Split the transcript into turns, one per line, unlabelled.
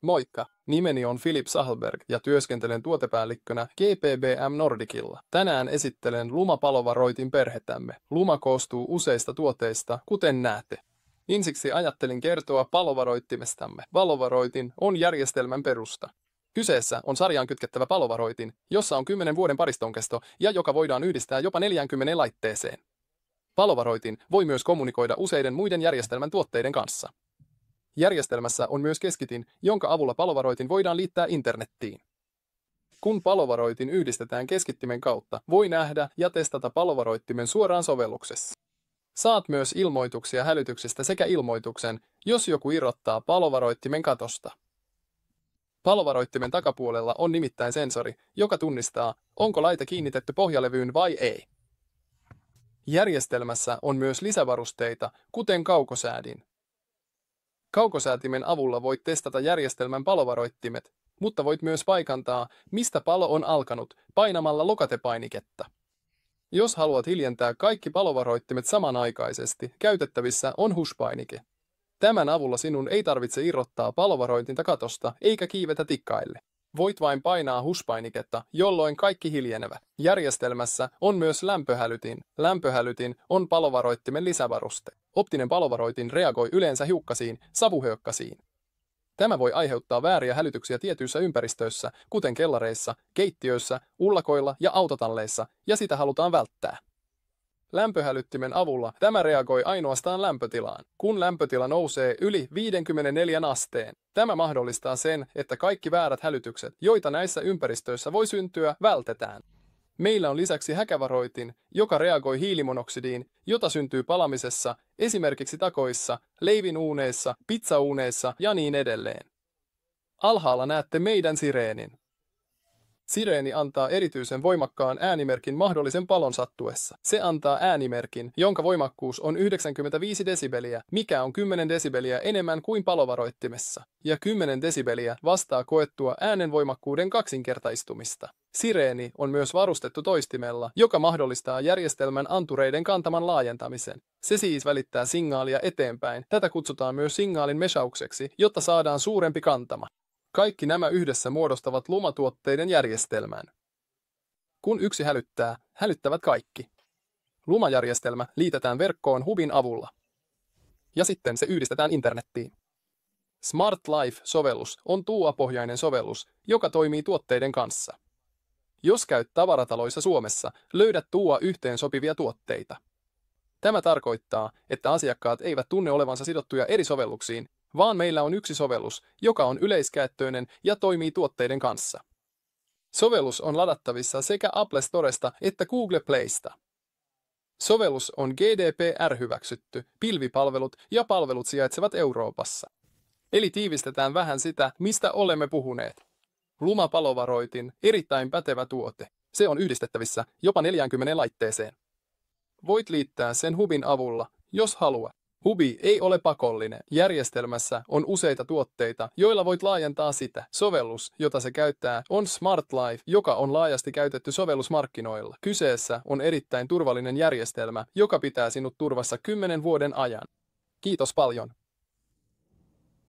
Moikka! Nimeni on Philip Sahlberg ja työskentelen tuotepäällikkönä GPBM Nordicilla. Tänään esittelen Luma-palovoroitin perhettämme. Luma koostuu useista tuotteista, kuten näette. Ensiksi ajattelin kertoa palovaroittimestamme. Palovaroitin on järjestelmän perusta. Kyseessä on sarjaan kytkettävä palovaroitin, jossa on 10 vuoden paristonkesto ja joka voidaan yhdistää jopa 40 laitteeseen. Palovaroitin voi myös kommunikoida useiden muiden järjestelmän tuotteiden kanssa. Järjestelmässä on myös keskitin, jonka avulla palovaroitin voidaan liittää internettiin. Kun palovaroitin yhdistetään keskittimen kautta, voi nähdä ja testata palovaroittimen suoraan sovelluksessa. Saat myös ilmoituksia hälytyksestä sekä ilmoituksen, jos joku irrottaa palovaroittimen katosta. Palovaroittimen takapuolella on nimittäin sensori, joka tunnistaa, onko laite kiinnitetty pohjalevyyn vai ei. Järjestelmässä on myös lisävarusteita, kuten kaukosäädin. Kaukosäätimen avulla voit testata järjestelmän palovaroittimet, mutta voit myös paikantaa, mistä palo on alkanut, painamalla lokatepainiketta. Jos haluat hiljentää kaikki palovaroittimet samanaikaisesti, käytettävissä on hush-painike. Tämän avulla sinun ei tarvitse irrottaa palovaroitinta katosta eikä kiivetä tikkaille. Voit vain painaa hush-painiketta, jolloin kaikki hiljenevät. Järjestelmässä on myös lämpöhälytin. Lämpöhälytin on palovaroittimen lisävaruste. Optinen palovaroitin reagoi yleensä hiukkasiin, savuhöykkasiin. Tämä voi aiheuttaa vääriä hälytyksiä tietyissä ympäristöissä, kuten kellareissa, keittiöissä, ullakoilla ja autotalleissa, ja sitä halutaan välttää. Lämpöhälyttimen avulla tämä reagoi ainoastaan lämpötilaan. Kun lämpötila nousee yli 54 asteen, tämä mahdollistaa sen, että kaikki väärät hälytykset, joita näissä ympäristöissä voi syntyä, vältetään. Meillä on lisäksi häkävaroitin, joka reagoi hiilimonoksidiin, jota syntyy palamisessa, esimerkiksi takoissa, leivinuuneissa, pizzauuneissa ja niin edelleen. Alhaalla näette meidän sireenin. Sireeni antaa erityisen voimakkaan äänimerkin mahdollisen palon sattuessa. Se antaa äänimerkin, jonka voimakkuus on 95 desibeliä, mikä on 10 desibeliä enemmän kuin palovaroittimessa, ja 10 desibeliä vastaa koettua äänen voimakkuuden kaksinkertaistumista. Sireeni on myös varustettu toistimella, joka mahdollistaa järjestelmän antureiden kantaman laajentamisen. Se siis välittää signaalia eteenpäin. Tätä kutsutaan myös signaalin meshaukseksi, jotta saadaan suurempi kantama. Kaikki nämä yhdessä muodostavat Luma-tuotteiden järjestelmän. Kun yksi hälyttää, hälyttävät kaikki. Luma-järjestelmä liitetään verkkoon hubin avulla. Ja sitten se yhdistetään internettiin. Smart Life-sovellus on tuuapohjainen sovellus, joka toimii tuotteiden kanssa. Jos käyt tavarataloissa Suomessa, löydät tuua yhteen sopivia tuotteita. Tämä tarkoittaa, että asiakkaat eivät tunne olevansa sidottuja eri sovelluksiin, vaan meillä on yksi sovellus, joka on yleiskäyttöinen ja toimii tuotteiden kanssa. Sovellus on ladattavissa sekä Apple Storesta että Google Playsta. Sovellus on GDPR-hyväksytty, pilvipalvelut ja palvelut sijaitsevat Euroopassa. Eli tiivistetään vähän sitä, mistä olemme puhuneet. Luma-palovaroitin, erittäin pätevä tuote. Se on yhdistettävissä jopa 40 laitteeseen. Voit liittää sen hubin avulla, jos haluat. Hubi ei ole pakollinen. Järjestelmässä on useita tuotteita, joilla voit laajentaa sitä. Sovellus, jota se käyttää, on Smart Life, joka on laajasti käytetty sovellus markkinoilla. Kyseessä on erittäin turvallinen järjestelmä, joka pitää sinut turvassa 10 vuoden ajan. Kiitos paljon.